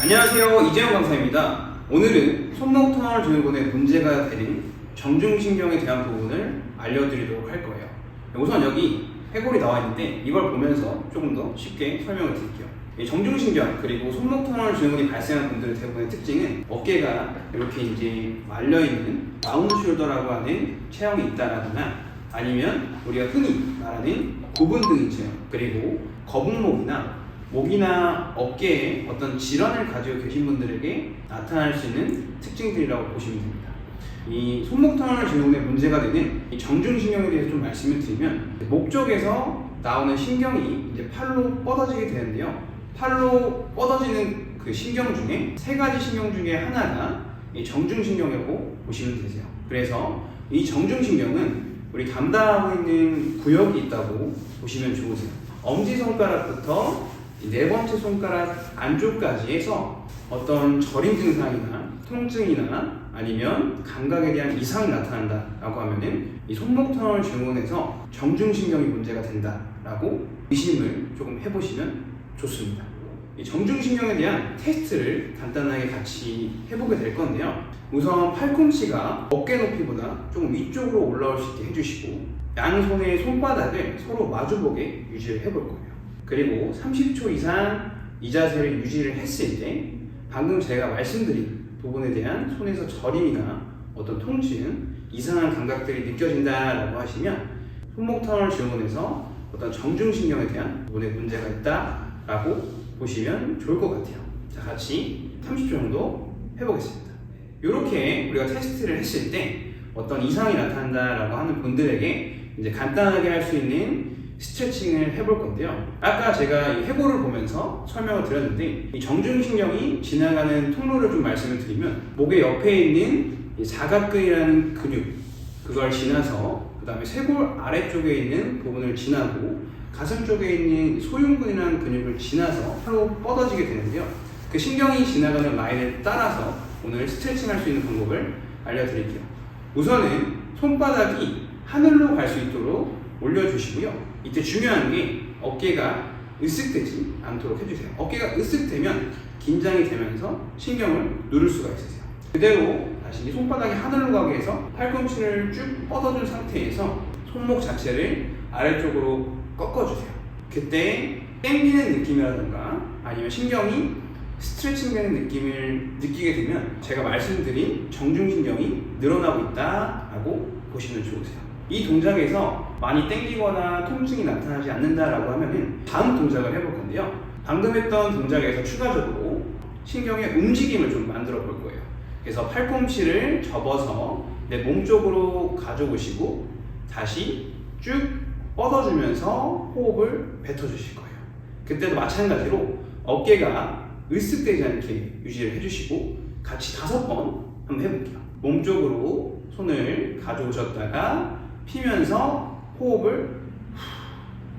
안녕하세요, 이재용 강사입니다. 오늘은 손목 터널 증후군의 문제가 되는 정중신경에 대한 부분을 알려드리도록 할 거예요. 우선 여기 해골이 나와 있는데 이걸 보면서 조금 더 쉽게 설명을 드릴게요. 이 정중신경 그리고 손목 터널 증후군이 발생하는 분들의 대부분의 특징은 어깨가 이렇게 이제 말려있는 라운드 숄더라고 하는 체형이 있다라거나 아니면 우리가 흔히 말하는 구분등인 체형, 그리고 거북목이나 목이나 어깨에 어떤 질환을 가지고 계신 분들에게 나타날 수 있는 특징들이라고 보시면 됩니다. 이 손목 터널 증후군의 문제가 되는 이 정중신경에 대해서 좀 말씀을 드리면, 목 쪽에서 나오는 신경이 이제 팔로 뻗어지게 되는데요. 팔로 뻗어지는 그 신경 중에 세 가지 신경 중에 하나가 이 정중신경이라고 보시면 되세요. 그래서 이 정중신경은 우리 담당하고 있는 구역이 있다고 보시면 좋으세요. 엄지손가락부터 네 번째 손가락 안쪽까지 해서 어떤 저림 증상이나 통증이나 아니면 감각에 대한 이상이 나타난다라고 하면은 이 손목 터널 증후군에서 정중신경이 문제가 된다라고 의심을 조금 해보시면 좋습니다. 이 정중신경에 대한 테스트를 간단하게 같이 해보게 될 건데요. 우선 팔꿈치가 어깨 높이보다 조금 위쪽으로 올라올 수 있게 해주시고, 양손의 손바닥을 서로 마주보게 유지를 해볼 거예요. 그리고 30초 이상 이 자세를 유지를 했을 때 방금 제가 말씀드린 부분에 대한 손에서 저림이나 어떤 통증, 이상한 감각들이 느껴진다라고 하시면 손목 터널 증후군에서 어떤 정중신경에 대한 부분에 문제가 있다라고 보시면 좋을 것 같아요. 자, 같이 30초 정도 해보겠습니다. 이렇게 우리가 테스트를 했을 때 어떤 이상이 나타난다라고 하는 분들에게 이제 간단하게 할 수 있는 스트레칭을 해볼 건데요. 아까 제가 이 해골을 보면서 설명을 드렸는데, 이 정중신경이 지나가는 통로를 좀 말씀을 드리면, 목의 옆에 있는 이 사각근이라는 근육, 그걸 지나서 그 다음에 쇄골 아래쪽에 있는 부분을 지나고 가슴 쪽에 있는 소흉근이라는 근육을 지나서 팔로 뻗어지게 되는데요. 그 신경이 지나가는 라인을 따라서 오늘 스트레칭 할 수 있는 방법을 알려드릴게요. 우선은 손바닥이 하늘로 갈 수 있도록 올려주시고요. 이때 중요한 게 어깨가 으쓱대지 않도록 해주세요. 어깨가 으쓱대면 긴장이 되면서 신경을 누를 수가 있으세요. 그대로 다시 손바닥이 하늘로 가게 해서 팔꿈치를 쭉 뻗어준 상태에서 손목 자체를 아래쪽으로 꺾어주세요. 그때 당기는 느낌이라든가 아니면 신경이 스트레칭 되는 느낌을 느끼게 되면 제가 말씀드린 정중신경이 늘어나고 있다라고 보시면 좋으세요. 이 동작에서 많이 당기거나 통증이 나타나지 않는다라고 하면은 다음 동작을 해볼 건데요. 방금 했던 동작에서 추가적으로 신경의 움직임을 좀 만들어 볼 거예요. 그래서 팔꿈치를 접어서 내 몸 쪽으로 가져오시고 다시 쭉 뻗어주면서 호흡을 뱉어주실 거예요. 그때도 마찬가지로 어깨가 으쓱되지 않게 유지를 해주시고 같이 5번 한번 해볼게요. 몸 쪽으로 손을 가져오셨다가 피면서 호흡을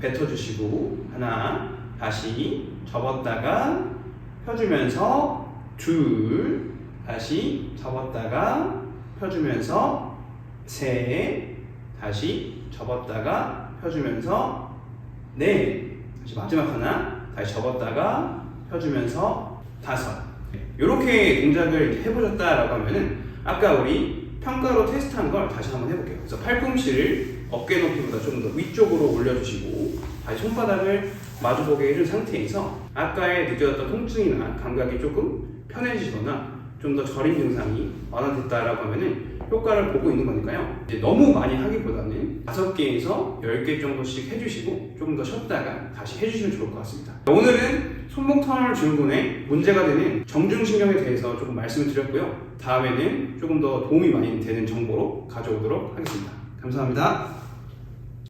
뱉어주시고, 하나, 다시 접었다가 펴주면서 둘, 다시 접었다가 펴주면서 셋, 다시 접었다가 펴주면서 넷, 다시 마지막 하나, 다시 접었다가 펴주면서 다섯. 이렇게 동작을 해보셨다라고 하면은 아까 우리 평가로 테스트한 걸 다시 한번 해볼게요. 그래서 팔꿈치를 어깨 높이보다 좀 더 위쪽으로 올려주시고 다시 손바닥을 마주보게 해준 상태에서 아까의 느껴졌던 통증이나 감각이 조금 편해지거나 좀 더 저림 증상이 완화됐다라고 하면은 효과를 보고 있는 거니까요. 이제 너무 많이 하기보다는 5개에서 10개 정도씩 해주시고 조금 더 쉬었다가 다시 해주시면 좋을 것 같습니다. 오늘은 손목 터널 증후군에 문제가 되는 정중신경에 대해서 조금 말씀을 드렸고요. 다음에는 조금 더 도움이 많이 되는 정보로 가져오도록 하겠습니다. 감사합니다.